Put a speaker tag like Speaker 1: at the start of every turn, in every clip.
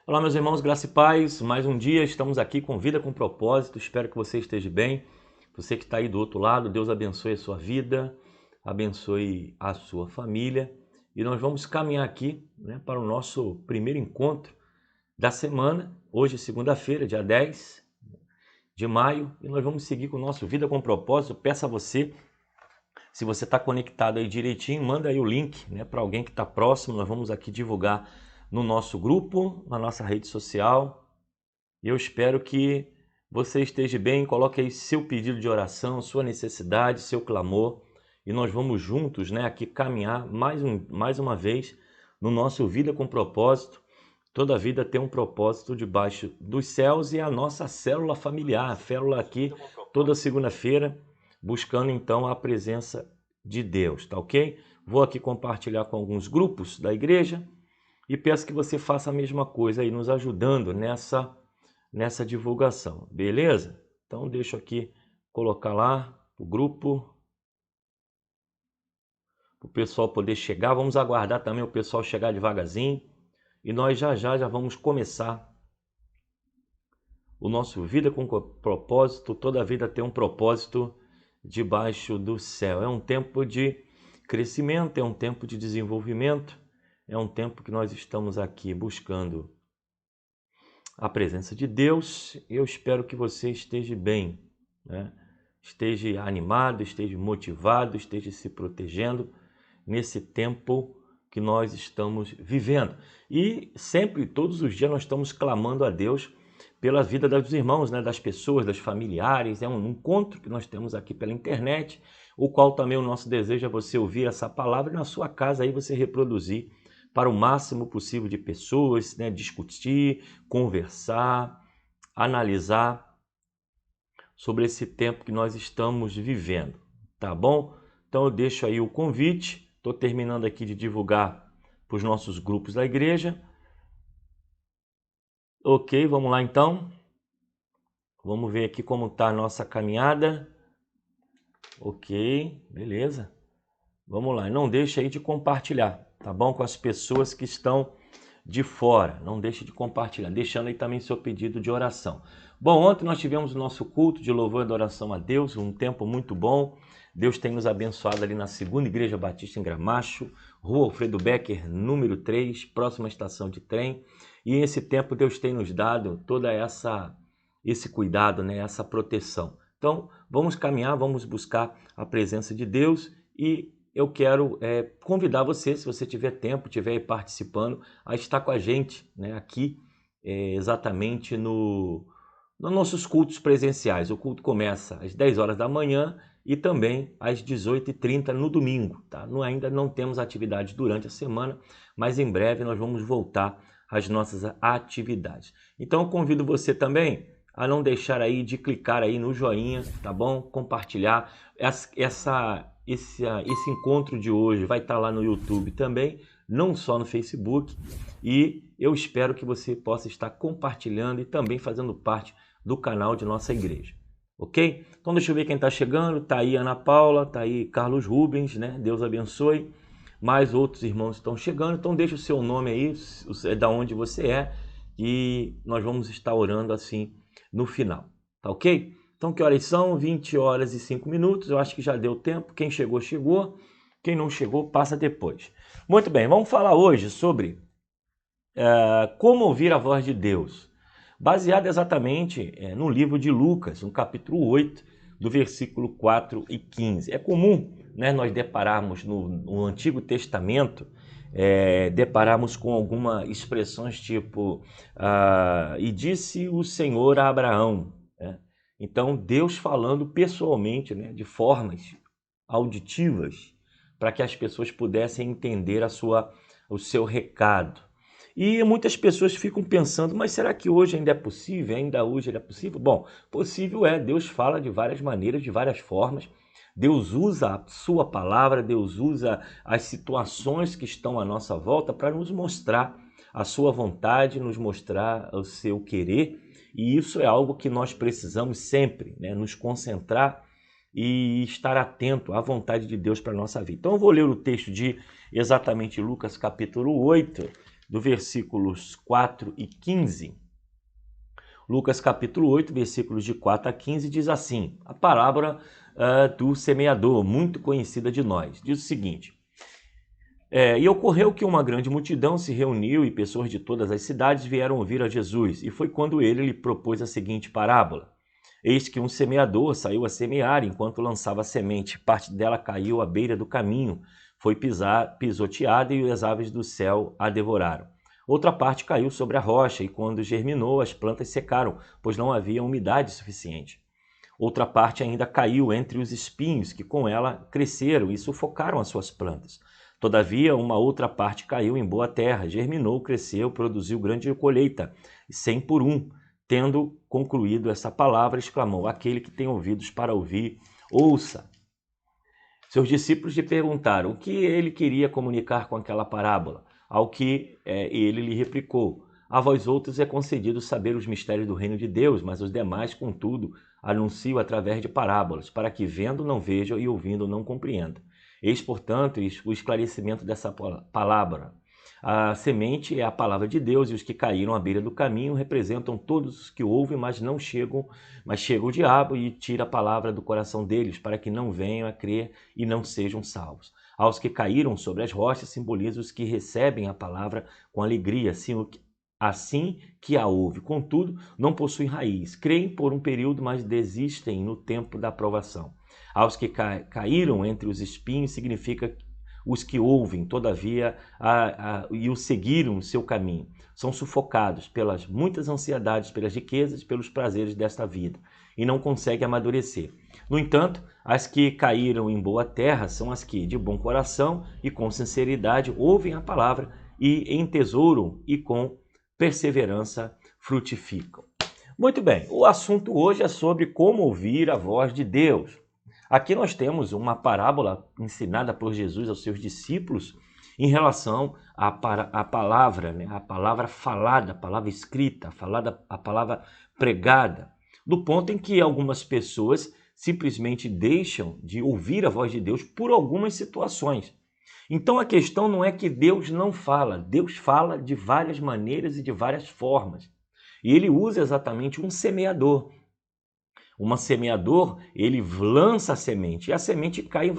Speaker 1: Olá, meus irmãos, graça e paz. Mais um dia, estamos aqui com Vida com Propósito. Espero que você esteja bem. Você que está aí do outro lado, Deus abençoe a sua vida, abençoe a sua família. E nós vamos caminhar aqui, para o nosso primeiro encontro da semana. Hoje, segunda-feira, dia 10 de maio, e nós vamos seguir com o nosso Vida com Propósito. Peço a você, se você está conectado aí direitinho, manda aí o link, para alguém que está próximo. Nós vamos aqui divulgar no nosso grupo, na nossa rede social. Eu espero que você esteja bem. Coloque aí seu pedido de oração, sua necessidade, seu clamor, e nós vamos juntos, aqui caminhar mais uma vez no nosso Vida com Propósito. Toda vida tem um propósito debaixo dos céus, e a nossa célula familiar, a célula aqui toda segunda-feira, buscando então a presença de Deus, tá ok? Vou aqui compartilhar com alguns grupos da igreja e peço que você faça a mesma coisa aí, nos ajudando nessa divulgação, beleza? Então deixa eu aqui colocar lá o grupo, para o pessoal poder chegar. Vamos aguardar também o pessoal chegar devagarzinho, e nós já vamos começar o nosso Vida com Propósito. Toda vida tem um propósito debaixo do céu. É um tempo de crescimento, é um tempo de desenvolvimento, é um tempo que nós estamos aqui buscando a presença de Deus. Eu espero que você esteja bem, esteja animado, esteja motivado, esteja se protegendo nesse tempo que nós estamos vivendo. E sempre, todos os dias, nós estamos clamando a Deus pela vida dos irmãos, das pessoas, das familiares. É um encontro que nós temos aqui pela internet, o qual também o nosso desejo é você ouvir essa palavra e na sua casa aí você reproduzir para o máximo possível de pessoas, discutir, conversar, analisar sobre esse tempo que nós estamos vivendo, tá bom? Então eu deixo aí o convite, estou terminando aqui de divulgar para os nossos grupos da igreja. Ok, vamos lá então. Vamos ver aqui como está a nossa caminhada. Ok, beleza. Vamos lá, não deixe aí de compartilhar, tá bom? Com as pessoas que estão de fora. Não deixe de compartilhar, deixando aí também seu pedido de oração. Bom, ontem nós tivemos o nosso culto de louvor e adoração a Deus, um tempo muito bom. Deus tem nos abençoado ali na Segunda Igreja Batista em Gramacho, Rua Alfredo Becker, número 3, próxima estação de trem. E nesse tempo Deus tem nos dado toda esse cuidado, essa proteção. Então, vamos caminhar, vamos buscar a presença de Deus, e eu quero convidar você, se você tiver tempo, estiver aí participando, a estar com a gente, aqui exatamente nos nossos cultos presenciais. O culto começa às 10 horas da manhã e também às 18h30 no domingo. Tá? Ainda não temos atividade durante a semana, mas em breve nós vamos voltar às nossas atividades. Então eu convido você também a não deixar aí de clicar aí no joinha, tá bom? Compartilhar esse encontro de hoje vai estar lá no YouTube também, não só no Facebook, e eu espero que você possa estar compartilhando e também fazendo parte do canal de nossa igreja, ok? Então deixa eu ver quem está chegando. Tá aí Ana Paula, tá aí Carlos Rubens, Deus abençoe. Mais outros irmãos estão chegando, então deixa o seu nome aí, da onde você é, e nós vamos estar orando assim no final, tá ok? Então que horas são? 20 horas e 5 minutos, eu acho que já deu tempo. Quem chegou, chegou. Quem não chegou, passa depois. Muito bem, vamos falar hoje sobre como ouvir a voz de Deus, baseado exatamente no livro de Lucas, no capítulo 8, do versículo 4 e 15. É comum nós depararmos no Antigo Testamento, depararmos com algumas expressões tipo e disse o Senhor a Abraão. Então Deus falando pessoalmente, de formas auditivas, para que as pessoas pudessem entender o seu recado. E muitas pessoas ficam pensando, mas será que hoje ainda é possível? Ainda hoje é possível? Bom, possível é. Deus fala de várias maneiras, de várias formas. Deus usa a sua palavra, Deus usa as situações que estão à nossa volta para nos mostrar a sua vontade, nos mostrar o seu querer. E isso é algo que nós precisamos sempre, nos concentrar e estar atento à vontade de Deus para a nossa vida. Então eu vou ler o texto de exatamente Lucas capítulo 8, do versículos 4 e 15. Lucas capítulo 8, versículos de 4 a 15, diz assim, a parábola do semeador, muito conhecida de nós. Diz o seguinte, e ocorreu que uma grande multidão se reuniu e pessoas de todas as cidades vieram ouvir a Jesus. E foi quando ele lhe propôs a seguinte parábola. Eis que um semeador saiu a semear, enquanto lançava a semente. Parte dela caiu à beira do caminho, foi pisoteada e as aves do céu a devoraram. Outra parte caiu sobre a rocha e quando germinou as plantas secaram, pois não havia umidade suficiente. Outra parte ainda caiu entre os espinhos que com ela cresceram e sufocaram as suas plantas. Todavia, uma outra parte caiu em boa terra, germinou, cresceu, produziu grande colheita, 100 por 1. Tendo concluído essa palavra, exclamou, aquele que tem ouvidos para ouvir, ouça. Seus discípulos lhe perguntaram o que ele queria comunicar com aquela parábola, ao que ele lhe replicou, a vós outros é concedido saber os mistérios do reino de Deus, mas os demais, contudo, anuncio através de parábolas, para que vendo não vejam e ouvindo não compreendam. Eis, portanto, o esclarecimento dessa palavra. A semente é a palavra de Deus e os que caíram à beira do caminho representam todos os que ouvem, mas chega o diabo e tira a palavra do coração deles, para que não venham a crer e não sejam salvos. Aos que caíram sobre as rochas simboliza os que recebem a palavra com alegria, assim que a ouve. Contudo, não possuem raiz, creem por um período, mas desistem no tempo da provação. Aos que caíram entre os espinhos significa os que ouvem, todavia, e o seguiram o seu caminho. São sufocados pelas muitas ansiedades, pelas riquezas, pelos prazeres desta vida, e não conseguem amadurecer. No entanto, as que caíram em boa terra são as que, de bom coração e com sinceridade, ouvem a palavra e entesouram e com perseverança frutificam. Muito bem, o assunto hoje é sobre como ouvir a voz de Deus. Aqui nós temos uma parábola ensinada por Jesus aos seus discípulos em relação à palavra, né? A palavra falada, a palavra escrita, a palavra pregada, do ponto em que algumas pessoas simplesmente deixam de ouvir a voz de Deus por algumas situações. Então a questão não é que Deus não fala, Deus fala de várias maneiras e de várias formas. E ele usa exatamente um semeador. Um semeador, ele lança a semente e a semente cai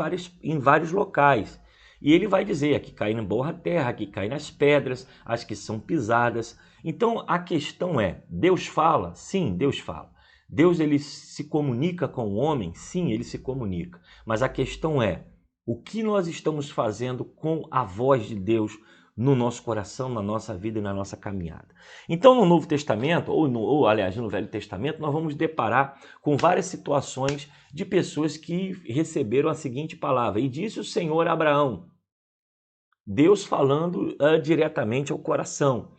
Speaker 1: em vários locais. E ele vai dizer, aqui cai em boa terra, aqui cai nas pedras, as que são pisadas. Então a questão é, Deus fala? Sim, Deus fala. Deus ele se comunica com o homem? Sim, ele se comunica. Mas a questão é, o que nós estamos fazendo com a voz de Deus no nosso coração, na nossa vida e na nossa caminhada. Então, no Novo Testamento, aliás, no Velho Testamento, nós vamos deparar com várias situações de pessoas que receberam a seguinte palavra, e disse o Senhor a Abraão, Deus falando diretamente ao coração.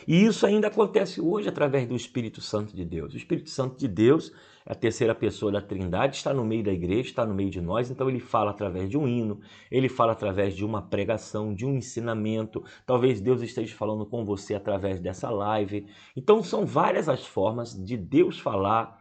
Speaker 1: E isso ainda acontece hoje através do Espírito Santo de Deus. O Espírito Santo de Deus é a terceira pessoa da Trindade, está no meio da igreja, está no meio de nós, então ele fala através de um hino, ele fala através de uma pregação, de um ensinamento, talvez Deus esteja falando com você através dessa live. Então são várias as formas de Deus falar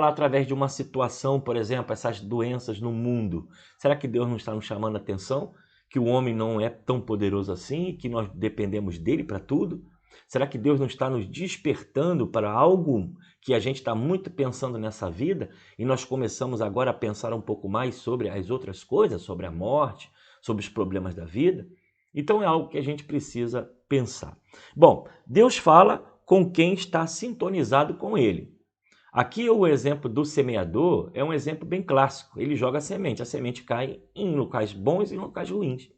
Speaker 1: através de uma situação, por exemplo, essas doenças no mundo. Será que Deus não está nos chamando a atenção? Que o homem não é tão poderoso assim, que nós dependemos dele para tudo? Será que Deus não está nos despertando para algo que a gente está muito pensando nessa vida e nós começamos agora a pensar um pouco mais sobre as outras coisas, sobre a morte, sobre os problemas da vida? Então é algo que a gente precisa pensar. Bom, Deus fala com quem está sintonizado com ele. Aqui o exemplo do semeador é um exemplo bem clássico. Ele joga a semente cai em locais bons e em locais ruins.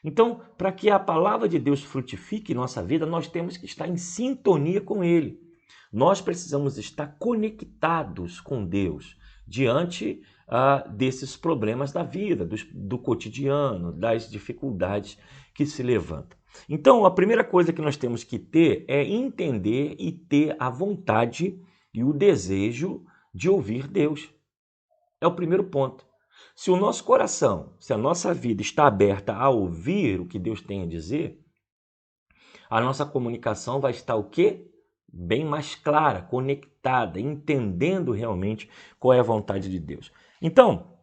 Speaker 1: Então, para que a palavra de Deus frutifique em nossa vida, nós temos que estar em sintonia com Ele. Nós precisamos estar conectados com Deus diante desses problemas da vida, do cotidiano, das dificuldades que se levantam. Então, a primeira coisa que nós temos que ter é entender e ter a vontade e o desejo de ouvir Deus. É o primeiro ponto. Se o nosso coração, se a nossa vida está aberta a ouvir o que Deus tem a dizer, a nossa comunicação vai estar o quê? Bem mais clara, conectada, entendendo realmente qual é a vontade de Deus. Então,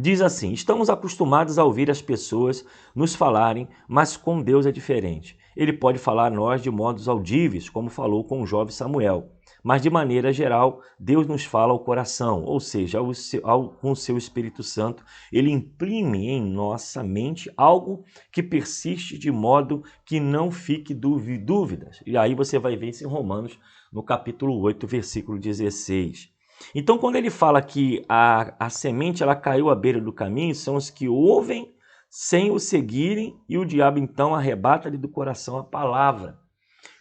Speaker 1: Diz assim: estamos acostumados a ouvir as pessoas nos falarem, mas com Deus é diferente. Ele pode falar a nós de modos audíveis, como falou com o jovem Samuel. Mas, de maneira geral, Deus nos fala ao coração, ou seja, com o seu Espírito Santo, ele imprime em nossa mente algo que persiste de modo que não fique dúvidas. E aí você vai ver isso em Romanos, no capítulo 8, versículo 16. Então, quando ele fala que a semente ela caiu à beira do caminho, são os que ouvem sem o seguirem e o diabo então arrebata-lhe do coração a palavra.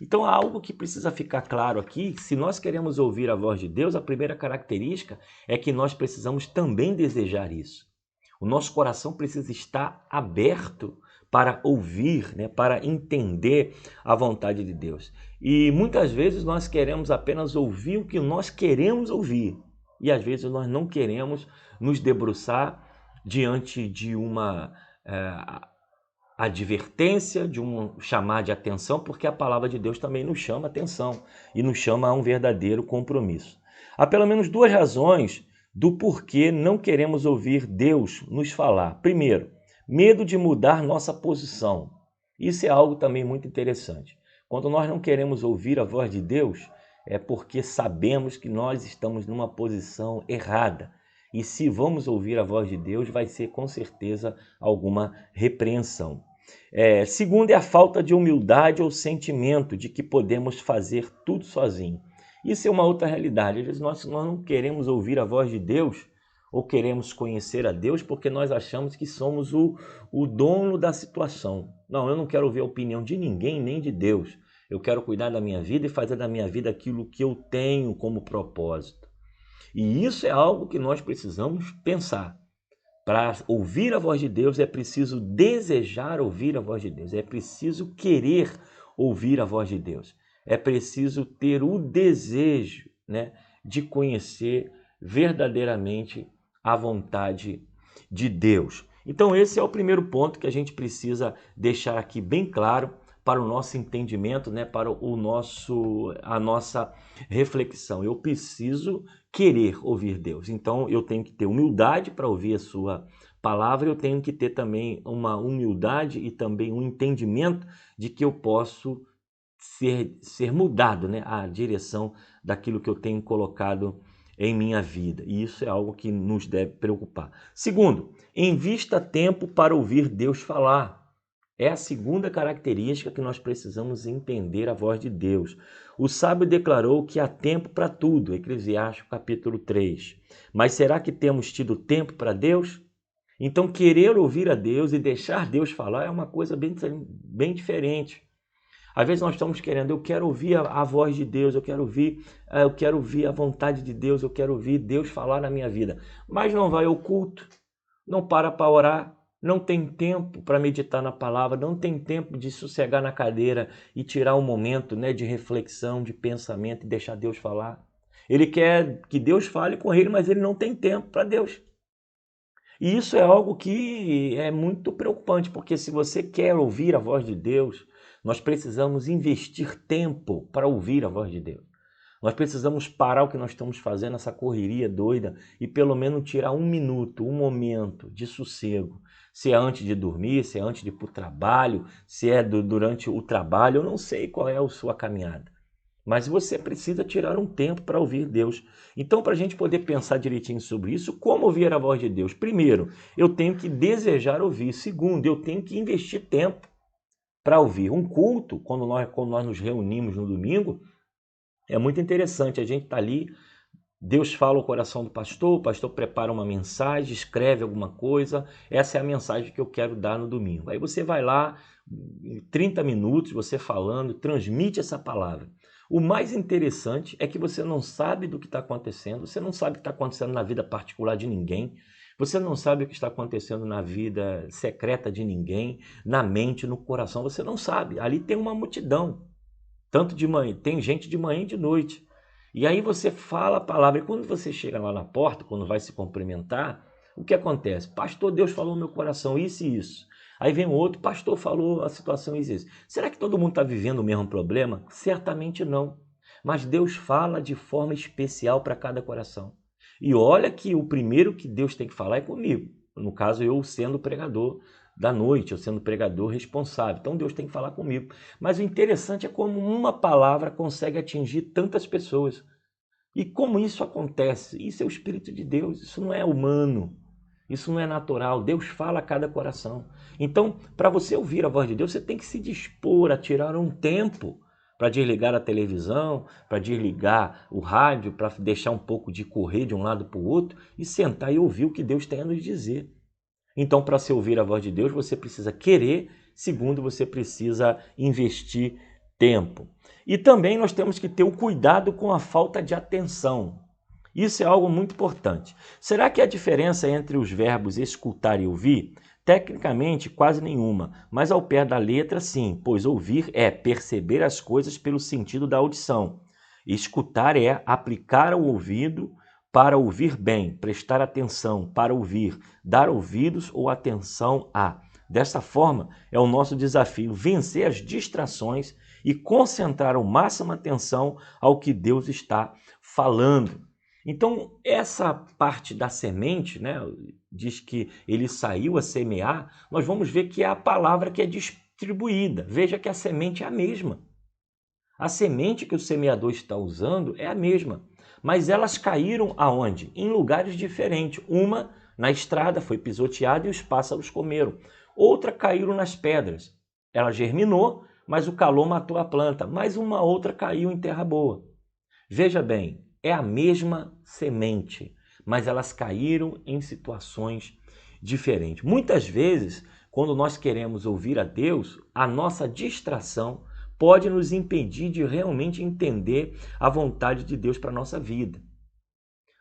Speaker 1: Então, há algo que precisa ficar claro aqui: se nós queremos ouvir a voz de Deus, a primeira característica é que nós precisamos também desejar isso. O nosso coração precisa estar aberto para ouvir, né, para entender a vontade de Deus. E muitas vezes nós queremos apenas ouvir o que nós queremos ouvir. E às vezes nós não queremos nos debruçar diante de uma advertência, de um chamar de atenção, porque a palavra de Deus também nos chama atenção e nos chama a um verdadeiro compromisso. Há pelo menos duas razões do porquê não queremos ouvir Deus nos falar. Primeiro, medo de mudar nossa posição. Isso é algo também muito interessante. Quando nós não queremos ouvir a voz de Deus, é porque sabemos que nós estamos numa posição errada. E se vamos ouvir a voz de Deus, vai ser com certeza alguma repreensão. Segundo, é a falta de humildade ou sentimento de que podemos fazer tudo sozinho. Isso é uma outra realidade. Às vezes nós não queremos ouvir a voz de Deus ou queremos conhecer a Deus porque nós achamos que somos o dono da situação. Não, eu não quero ouvir a opinião de ninguém, nem de Deus. Eu quero cuidar da minha vida e fazer da minha vida aquilo que eu tenho como propósito. E isso é algo que nós precisamos pensar. Para ouvir a voz de Deus é preciso desejar ouvir a voz de Deus. É preciso querer ouvir a voz de Deus. É preciso ter o desejo, né, de conhecer verdadeiramente a vontade de Deus. Então esse é o primeiro ponto que a gente precisa deixar aqui bem claro para o nosso entendimento, né, para a nossa reflexão. Eu preciso querer ouvir Deus. Então eu tenho que ter humildade para ouvir a sua palavra, eu tenho que ter também uma humildade e também um entendimento de que eu posso ser mudado, né, a direção daquilo que eu tenho colocado em minha vida. E isso é algo que nos deve preocupar. Segundo, invista tempo para ouvir Deus falar. É a segunda característica que nós precisamos entender a voz de Deus. O sábio declarou que há tempo para tudo, Eclesiastes capítulo 3. Mas será que temos tido tempo para Deus? Então, querer ouvir a Deus e deixar Deus falar é uma coisa bem diferente. Às vezes nós estamos querendo, eu quero ouvir a voz de Deus, eu quero ouvir a vontade de Deus, eu quero ouvir Deus falar na minha vida. Mas não vai ao culto, não para orar, não tem tempo para meditar na palavra, não tem tempo de sossegar na cadeira e tirar um momento, né, de reflexão, de pensamento e deixar Deus falar. Ele quer que Deus fale com ele, mas ele não tem tempo para Deus. E isso é algo que é muito preocupante, porque se você quer ouvir a voz de Deus, nós precisamos investir tempo para ouvir a voz de Deus. Nós precisamos parar o que nós estamos fazendo, essa correria doida, e pelo menos tirar um minuto, um momento de sossego. Se é antes de dormir, se é antes de ir para o trabalho, se é durante o trabalho, eu não sei qual é a sua caminhada. Mas você precisa tirar um tempo para ouvir Deus. Então, para a gente poder pensar direitinho sobre isso, como ouvir a voz de Deus? Primeiro, eu tenho que desejar ouvir. Segundo, eu tenho que investir tempo para ouvir. Um culto, quando nós nos reunimos no domingo, é muito interessante. A gente está ali, Deus fala ao coração do pastor, o pastor prepara uma mensagem, escreve alguma coisa. Essa é a mensagem que eu quero dar no domingo. Aí você vai lá, 30 minutos, você falando, transmite essa palavra. O mais interessante é que você não sabe do que está acontecendo, você não sabe o que está acontecendo na vida particular de ninguém, você não sabe o que está acontecendo na vida secreta de ninguém, na mente, no coração, você não sabe. Ali tem uma multidão, tanto de manhã, tem gente de manhã e de noite. E aí você fala a palavra, e quando você chega lá na porta, quando vai se cumprimentar, o que acontece? Pastor, Deus falou no meu coração isso e isso. Aí vem um outro, pastor falou a situação isso e isso. Será que todo mundo está vivendo o mesmo problema? Certamente não. Mas Deus fala de forma especial para cada coração. E olha que o primeiro que Deus tem que falar é comigo. no caso eu sendo pregador da noite, eu sendo pregador responsável. Então Deus tem que falar comigo. Mas o interessante é como uma palavra consegue atingir tantas pessoas. E como isso acontece? Isso é o Espírito de Deus, isso não é humano, isso não é natural. Deus fala a cada coração. Então, para você ouvir a voz de Deus, você tem que se dispor a tirar um tempo para desligar a televisão, para desligar o rádio, para deixar um pouco de correr de um lado para o outro e sentar e ouvir o que Deus tem a nos dizer. Então, para se ouvir a voz de Deus, você precisa querer, segundo, você precisa investir tempo. E também nós temos que ter o cuidado com a falta de atenção. Isso é algo muito importante. Será que a diferença entre os verbos escutar e ouvir? Tecnicamente, quase nenhuma, mas ao pé da letra, sim, pois ouvir é perceber as coisas pelo sentido da audição. Escutar é aplicar ao ouvido para ouvir bem, prestar atenção, para ouvir, dar ouvidos ou atenção a. Desta forma, é o nosso desafio vencer as distrações e concentrar o máximo atenção ao que Deus está falando. Então, essa parte da semente, né, diz que ele saiu a semear, nós vamos ver que é a palavra que é distribuída. Veja que a semente é a mesma. A semente que o semeador está usando é a mesma, mas elas caíram aonde? Em lugares diferentes. Uma na estrada foi pisoteada e os pássaros comeram. Outra caíram nas pedras. Ela germinou, mas o calor matou a planta. Mas uma outra caiu em terra boa. Veja bem, é a mesma semente, mas elas caíram em situações diferentes. Muitas vezes, quando nós queremos ouvir a Deus, a nossa distração pode nos impedir de realmente entender a vontade de Deus para a nossa vida.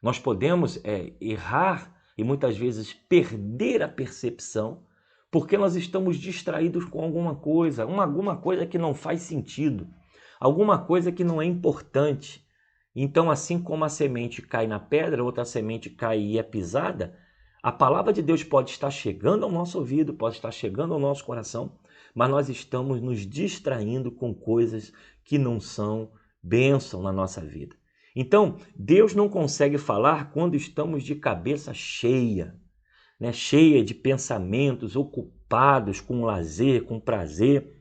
Speaker 1: Nós podemos errar e muitas vezes perder a percepção porque nós estamos distraídos com alguma coisa que não faz sentido, alguma coisa que não é importante. Então, assim como a semente cai na pedra, outra semente cai e é pisada, a palavra de Deus pode estar chegando ao nosso ouvido, pode estar chegando ao nosso coração, mas nós estamos nos distraindo com coisas que não são bênção na nossa vida. Então, Deus não consegue falar quando estamos de cabeça cheia, né? Cheia de pensamentos, ocupados com lazer, com prazer.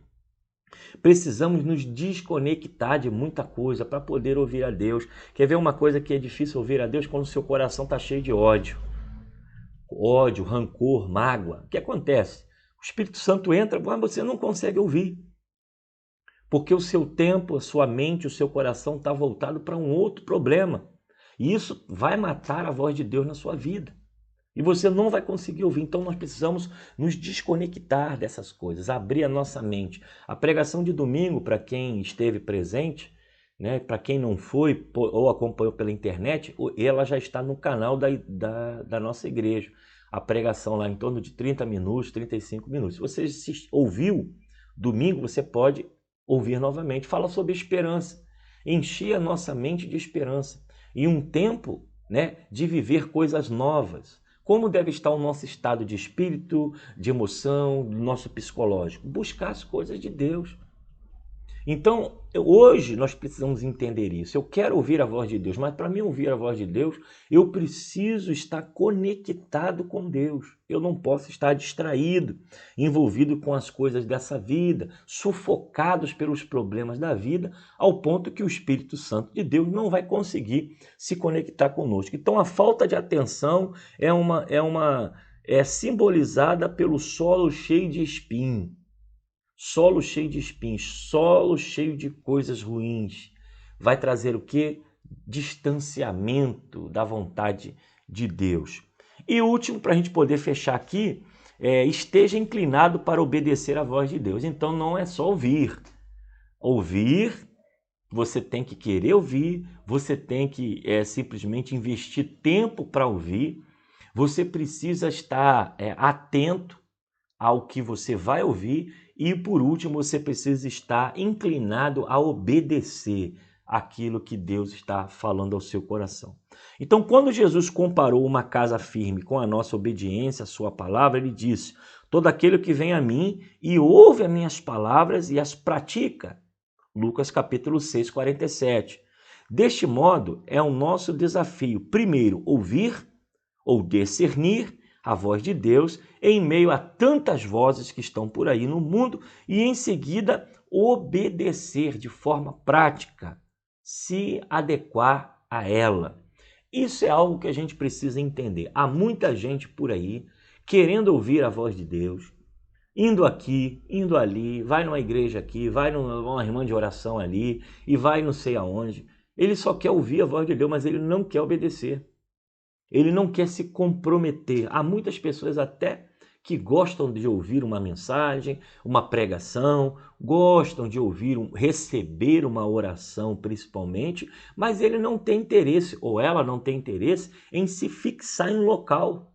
Speaker 1: Precisamos nos desconectar de muita coisa para poder ouvir a Deus. Quer ver uma coisa que é difícil ouvir a Deus? Quando o seu coração está cheio de ódio. Ódio, rancor, mágoa. O que acontece? O Espírito Santo entra, mas você não consegue ouvir. Porque o seu tempo, a sua mente, o seu coração está voltado para um outro problema. E isso vai matar a voz de Deus na sua vida. E você não vai conseguir ouvir. Então nós precisamos nos desconectar dessas coisas, abrir a nossa mente. A pregação de domingo, para quem esteve presente, né, para quem não foi ou acompanhou pela internet, ela já está no canal da nossa igreja. A pregação lá em torno de 30 minutos, 35 minutos. Se você ouviu domingo, você pode ouvir novamente. Fala sobre esperança. Encher a nossa mente de esperança. E um tempo, né, de viver coisas novas. Como deve estar o nosso estado de espírito, de emoção, do nosso psicológico? Buscar as coisas de Deus. Então, hoje nós precisamos entender isso. Eu quero ouvir a voz de Deus, mas para mim ouvir a voz de Deus, eu preciso estar conectado com Deus. Eu não posso estar distraído, envolvido com as coisas dessa vida, sufocados pelos problemas da vida, ao ponto que o Espírito Santo de Deus não vai conseguir se conectar conosco. Então, a falta de atenção é simbolizada pelo solo cheio de espinho. Solo cheio de espinhos, solo cheio de coisas ruins. Vai trazer o quê? Distanciamento da vontade de Deus. E o último, para a gente poder fechar aqui, esteja inclinado para obedecer à voz de Deus. Então não é só ouvir. Ouvir, você tem que querer ouvir, você tem que simplesmente investir tempo para ouvir, você precisa estar atento ao que você vai ouvir e, por último, você precisa estar inclinado a obedecer aquilo que Deus está falando ao seu coração. Então, quando Jesus comparou uma casa firme com a nossa obediência à sua palavra, ele disse: todo aquele que vem a mim e ouve as minhas palavras e as pratica. Lucas capítulo 6, 47. Deste modo, é o nosso desafio, primeiro, ouvir ou discernir a voz de Deus em meio a tantas vozes que estão por aí no mundo e em seguida obedecer de forma prática, se adequar a ela. Isso é algo que a gente precisa entender. Há muita gente por aí querendo ouvir a voz de Deus, indo aqui, indo ali, vai numa igreja aqui, vai numa irmã de oração ali e vai não sei aonde. Ele só quer ouvir a voz de Deus, mas ele não quer obedecer. Ele não quer se comprometer. Há muitas pessoas até que gostam de ouvir uma mensagem, uma pregação, gostam de ouvir, receber uma oração principalmente, mas ele não tem interesse, ou ela não tem interesse, em se fixar em um local,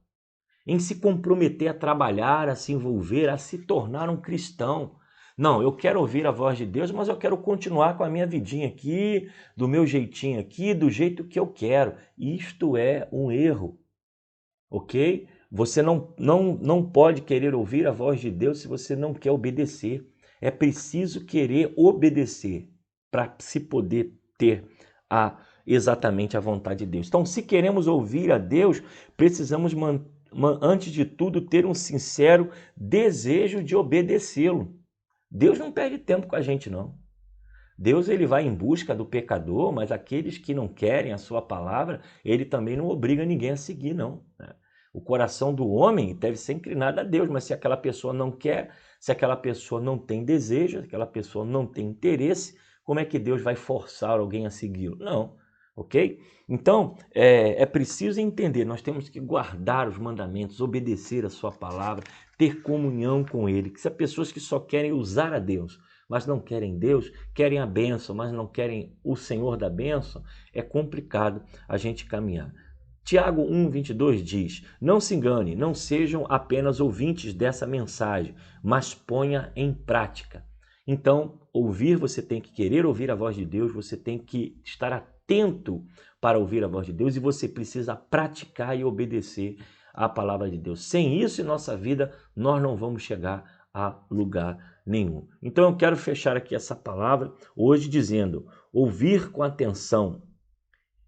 Speaker 1: em se comprometer a trabalhar, a se envolver, a se tornar um cristão. Não, eu quero ouvir a voz de Deus, mas eu quero continuar com a minha vidinha aqui, do meu jeitinho aqui, do jeito que eu quero. Isto é um erro, ok? Você não pode querer ouvir a voz de Deus se você não quer obedecer. É preciso querer obedecer para se poder ter exatamente a vontade de Deus. Então, se queremos ouvir a Deus, precisamos antes de tudo ter um sincero desejo de obedecê-lo. Deus não perde tempo com a gente, não. Deus ele vai em busca do pecador, mas aqueles que não querem a sua palavra, ele também não obriga ninguém a seguir, não. O coração do homem deve ser inclinado a Deus, mas se aquela pessoa não quer, se aquela pessoa não tem desejo, se aquela pessoa não tem interesse, como é que Deus vai forçar alguém a segui-lo? Não, ok? Então, é preciso entender, nós temos que guardar os mandamentos, obedecer a sua palavra, ter comunhão com ele, que se há pessoas que só querem usar a Deus, mas não querem Deus, querem a bênção, mas não querem o Senhor da bênção, é complicado a gente caminhar. Tiago 1,22 diz, não se engane, não sejam apenas ouvintes dessa mensagem, mas ponha em prática. Então, você tem que querer ouvir a voz de Deus, você tem que estar atento para ouvir a voz de Deus e você precisa praticar e obedecer a palavra de Deus. Sem isso em nossa vida, nós não vamos chegar a lugar nenhum. Então eu quero fechar aqui essa palavra hoje dizendo, ouvir com atenção,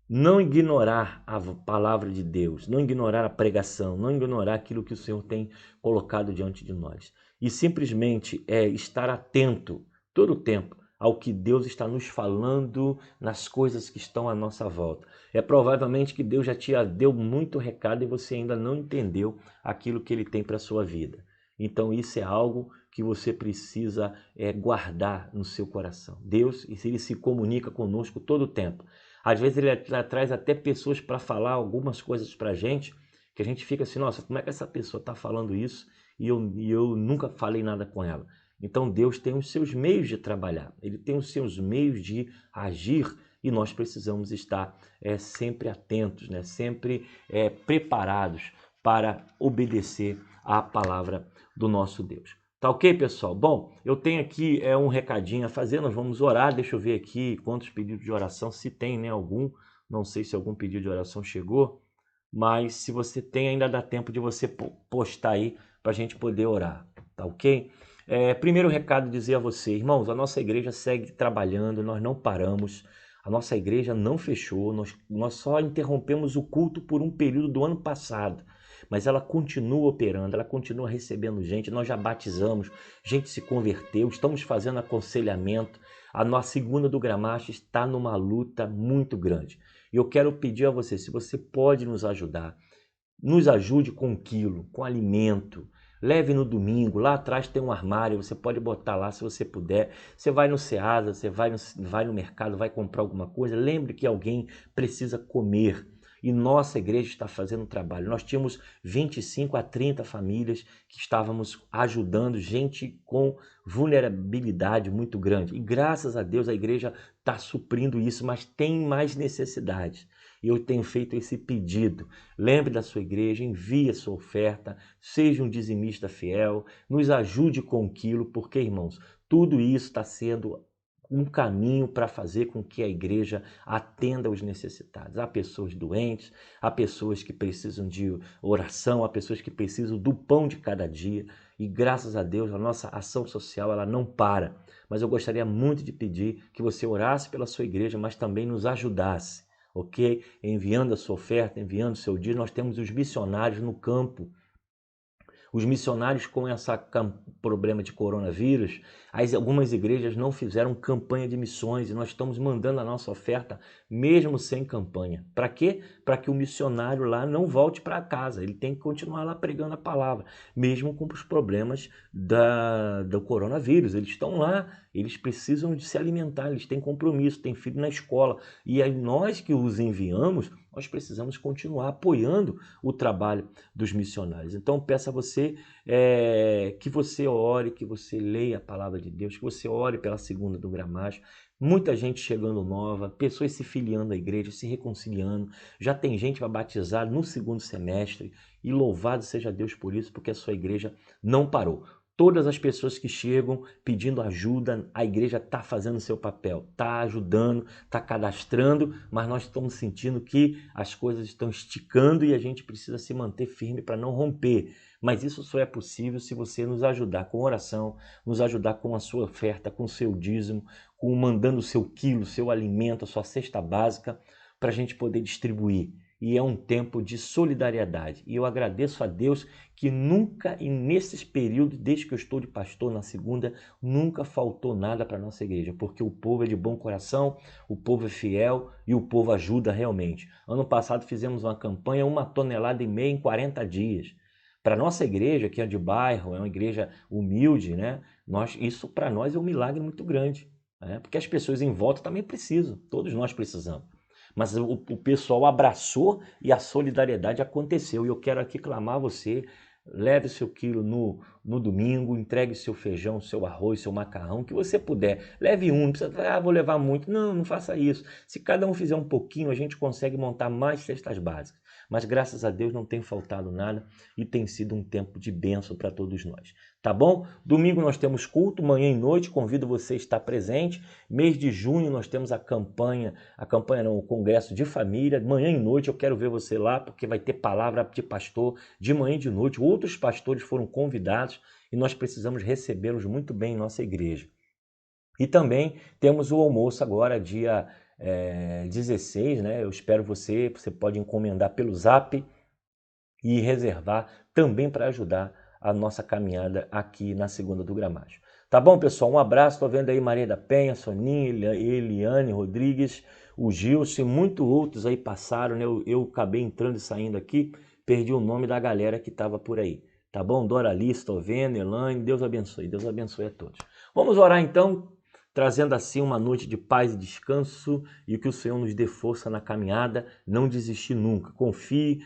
Speaker 1: não ignorar a palavra de Deus, não ignorar a pregação, não ignorar aquilo que o Senhor tem colocado diante de nós. E simplesmente estar atento todo o tempo ao que Deus está nos falando nas coisas que estão à nossa volta. É provavelmente que Deus já te deu muito recado e você ainda não entendeu aquilo que Ele tem para a sua vida. Então isso é algo que você precisa guardar no seu coração. Deus, Ele se comunica conosco todo o tempo. Às vezes Ele traz até pessoas para falar algumas coisas para a gente, que a gente fica assim, nossa, como é que essa pessoa está falando isso e eu nunca falei nada com ela? Então Deus tem os seus meios de trabalhar, Ele tem os seus meios de agir e nós precisamos estar sempre atentos, né? Sempre preparados para obedecer à palavra do nosso Deus. Tá ok, pessoal? Bom, eu tenho aqui um recadinho a fazer, nós vamos orar, deixa eu ver aqui quantos pedidos de oração, se tem, né, algum, não sei se algum pedido de oração chegou, mas se você tem, ainda dá tempo de você postar aí para a gente poder orar, tá ok? Primeiro recado dizer a você, irmãos, a nossa igreja segue trabalhando, nós não paramos, a nossa igreja não fechou, nós só interrompemos o culto por um período do ano passado, mas ela continua operando, ela continua recebendo gente, nós já batizamos, gente se converteu, estamos fazendo aconselhamento, a nossa segunda do Gramacho está numa luta muito grande. E eu quero pedir a você, se você pode nos ajudar, nos ajude com 1 quilo, com alimento, leve no domingo, lá atrás tem um armário, você pode botar lá se você puder, você vai no Ceasa, você vai no mercado, vai comprar alguma coisa, lembre que alguém precisa comer. E nossa igreja está fazendo um trabalho. Nós tínhamos 25 a 30 famílias que estávamos ajudando, gente com vulnerabilidade muito grande. E graças a Deus a igreja está suprindo isso, mas tem mais necessidades. E eu tenho feito esse pedido. Lembre da sua igreja, envie a sua oferta, seja um dizimista fiel, nos ajude com 1 quilo, porque, irmãos, tudo isso está sendo um caminho para fazer com que a igreja atenda aos necessitados. Há pessoas doentes, há pessoas que precisam de oração, há pessoas que precisam do pão de cada dia e graças a Deus a nossa ação social ela não para. Mas eu gostaria muito de pedir que você orasse pela sua igreja, mas também nos ajudasse, ok? Enviando a sua oferta, enviando o seu dízimo. Nós temos os missionários no campo Os missionários com esse problema de coronavírus, algumas igrejas não fizeram campanha de missões e nós estamos mandando a nossa oferta mesmo sem campanha. Para quê? Para que o missionário lá não volte para casa, ele tem que continuar lá pregando a palavra, mesmo com os problemas do coronavírus. Eles estão lá, eles precisam de se alimentar, eles têm compromisso, têm filho na escola. E aí nós que os enviamos, nós precisamos continuar apoiando o trabalho dos missionários. Então peço a você que você ore, que você leia a palavra de Deus, que você ore pela segunda do Gramacho. Muita gente chegando nova, pessoas se filiando à igreja, se reconciliando. Já tem gente para batizar no segundo semestre e louvado seja Deus por isso, porque a sua igreja não parou. Todas as pessoas que chegam pedindo ajuda, a igreja está fazendo seu papel, está ajudando, está cadastrando, mas nós estamos sentindo que as coisas estão esticando e a gente precisa se manter firme para não romper. Mas isso só é possível se você nos ajudar com oração, nos ajudar com a sua oferta, com o seu dízimo, com mandando o seu quilo, seu alimento, a sua cesta básica, para a gente poder distribuir. E é um tempo de solidariedade. E eu agradeço a Deus que nunca, e nesses períodos, desde que eu estou de pastor na segunda, nunca faltou nada para a nossa igreja, porque o povo é de bom coração, o povo é fiel e o povo ajuda realmente. Ano passado fizemos uma campanha, 1,5 toneladas em 40 dias. Para a nossa igreja, que é de bairro, é uma igreja humilde, né? Isso para nós é um milagre muito grande, né? Porque as pessoas em volta também precisam, todos nós precisamos. Mas o pessoal abraçou e a solidariedade aconteceu. E eu quero aqui clamar a você, leve seu quilo no domingo, entregue seu feijão, seu arroz, seu macarrão, que você puder. Leve um, não precisa, vou levar muito. Não, não faça isso. Se cada um fizer um pouquinho, a gente consegue montar mais cestas básicas. Mas graças a Deus não tem faltado nada e tem sido um tempo de bênção para todos nós. Tá bom? Domingo nós temos culto, manhã e noite, convido você a estar presente. Mês de junho nós temos o congresso de família, manhã e noite eu quero ver você lá, porque vai ter palavra de pastor de manhã e de noite. Outros pastores foram convidados e nós precisamos recebê-los muito bem em nossa igreja. E também temos o almoço agora, dia 16, né? Eu espero você pode encomendar pelo Zap e reservar também para ajudar a nossa caminhada aqui na segunda do Gramacho. Tá bom, pessoal? Um abraço. Estou vendo aí Maria da Penha, Soninha, Eliane Rodrigues, o Gilson e muitos outros aí passaram, né? Eu acabei entrando e saindo aqui, perdi o nome da galera que estava por aí. Tá bom? Doralice, estou vendo, Elaine, Deus abençoe a todos. Vamos orar então, trazendo assim uma noite de paz e descanso e que o Senhor nos dê força na caminhada, não desistir nunca. Confie,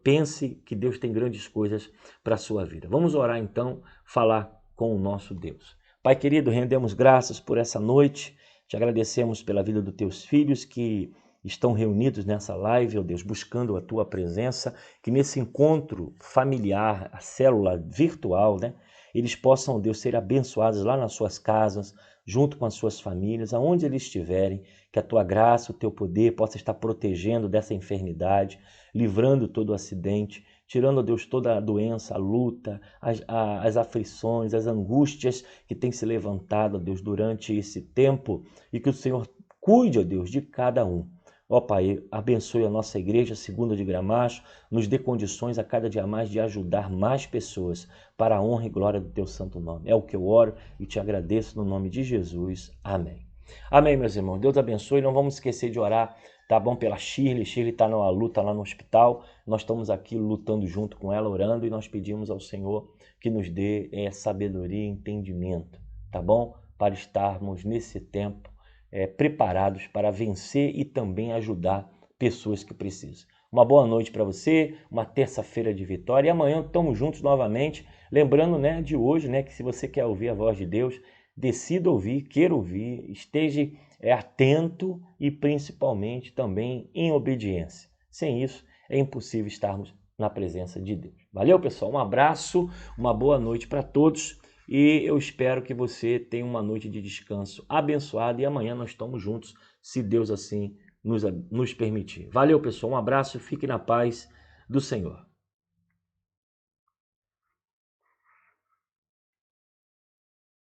Speaker 1: pense que Deus tem grandes coisas para a sua vida. Vamos orar então, falar com o nosso Deus. Pai querido, rendemos graças por essa noite, te agradecemos pela vida dos teus filhos que estão reunidos nessa live, ó Deus, buscando a tua presença, que nesse encontro familiar, a célula virtual, né, eles possam, ó Deus, ser abençoados lá nas suas casas, junto com as suas famílias, aonde eles estiverem, que a tua graça, o teu poder possa estar protegendo dessa enfermidade, livrando todo o acidente, tirando, ó Deus, toda a doença, a luta, as aflições, as angústias que têm se levantado, ó Deus, durante esse tempo, e que o Senhor cuide, ó Deus, de cada um. Ó Pai, abençoe a nossa igreja, segunda de Gramacho, nos dê condições a cada dia mais de ajudar mais pessoas para a honra e glória do teu santo nome. É o que eu oro e te agradeço no nome de Jesus. Amém. Amém, meus irmãos. Deus abençoe. Não vamos esquecer de orar, tá bom? Pela Shirley. Shirley está numa luta lá no hospital. Nós estamos aqui lutando junto com ela, orando, e nós pedimos ao Senhor que nos dê sabedoria e entendimento, tá bom? Para estarmos nesse tempo preparados para vencer e também ajudar pessoas que precisam. Uma boa noite para você, uma terça-feira de vitória, e amanhã estamos juntos novamente, lembrando, né, de hoje, né, que se você quer ouvir a voz de Deus, decida ouvir, queira ouvir, esteja atento e principalmente também em obediência. Sem isso, é impossível estarmos na presença de Deus. Valeu, pessoal, um abraço, uma boa noite para todos. E eu espero que você tenha uma noite de descanso abençoada e amanhã nós estamos juntos, se Deus assim nos permitir. Valeu, pessoal. Um abraço. Fique na paz do Senhor.